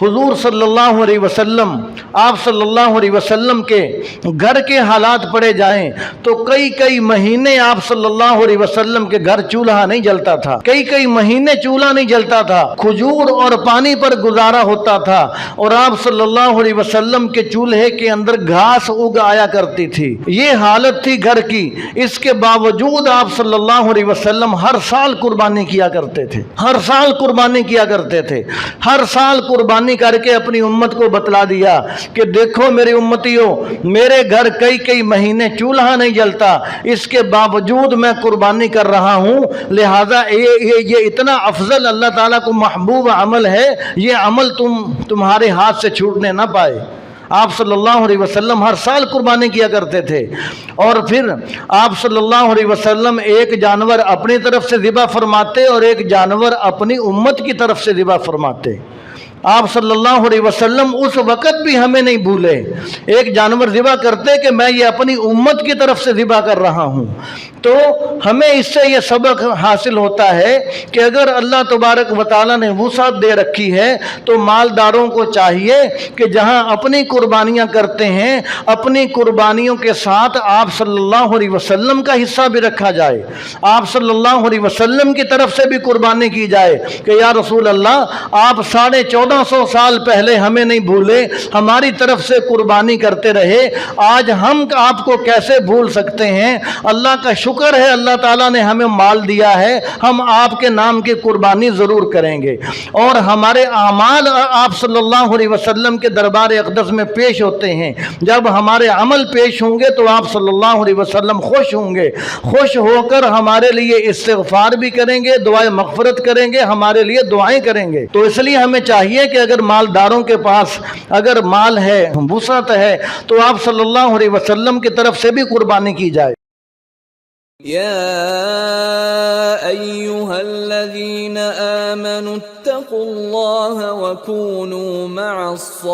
हुजूर सल्लल्लाहु अलैहि वसल्लम, आप सल्लल्लाहु अलैहि वसल्लम के घर के हालात पढ़े जाएं तो कई कई महीने आप सल्लल्लाहु अलैहि वसल्लम के घर चूल्हा नहीं जलता था, कई कई महीने चूल्हा नहीं जलता था, खजूर और पानी पर गुजारा होता था। और आप सल्लल्लाहु अलैहि वसल्लम के चूल्हे के अंदर घास उग आया करती थी। ये हालत थी घर की। इसके बावजूद आप सल्लल्लाहु अलैहि वसल्लम हर साल कुर्बानी किया करते थे, हर साल कुर्बानी किया करते थे। हर साल कुर्बानी करके अपनी उम्मत को बतला दिया कि देखो मेरी उम्मतियों, मेरे घर कई कई महीने चूल्हा नहीं जलता, इसके बावजूद मैं कुर्बानी कर रहा हूँ। लिहाजा ये इतना अफजल अल्लाह ताला को महबूब अमल है, ये अमल तुम्हारे हाथ से छूटने ना पाए। आप सल्लल्लाहु अलैहि वसल्लम हर साल कुर्बानी किया करते थे। और फिर आप सल्लल्लाहु अलैहि वसल्लम एक जानवर अपनी तरफ से ज़िबा फरमाते और एक जानवर अपनी उम्मत की तरफ से ज़िबा फरमाते। आप सल्लल्लाहु अलैहि वसल्लम उस वक़्त भी हमें नहीं भूले, एक जानवर ज़िबा करते कि मैं ये अपनी उम्मत की तरफ से ज़िबा कर रहा हूँ। तो हमें इससे ये सबक हासिल होता है कि अगर अल्लाह तबारक व तआला ने वुसअत दे रखी है तो मालदारों को चाहिए कि जहाँ अपनी कुर्बानियाँ करते हैं, अपनी कुर्बानियों के साथ आप सल्लल्लाहु अलैहि वसल्लम का हिस्सा भी रखा जाए, आप सल्लल्लाहु अलैहि वसल्लम की तरफ से भी कुर्बानी की जाए कि या रसूल अल्लाह, आप 1450 साल पहले हमें नहीं भूले, हमारी तरफ से कुर्बानी करते रहे, आज हम आपको कैसे भूल सकते हैं। अल्लाह का शुक्र है, अल्लाह ताला ने हमें माल दिया है, हम आपके नाम की कुर्बानी ज़रूर करेंगे। और हमारे अमाल आप सल्लल्लाहु अलैहि वसल्लम के दरबार अक़दस में पेश होते हैं। जब हमारे अमल पेश होंगे तो आप सल्लल्लाहु अलैहि वसल्लम खुश होंगे, खुश होकर हमारे लिए इस्तिग़फ़ार भी करेंगे, दुआए मग़फ़िरत करेंगे, हमारे लिए दुआएं करेंगे। तो इसलिए हमें चाहिए कि अगर मालदारों के पास अगर माल है, वुसअत है, तो आप सल्लल्लाहु अलैहि वसल्लम की तरफ से भी कुर्बानी की जाए। يا أيها الذين آمنوا اتقوا الله وكونوا مع الصادقين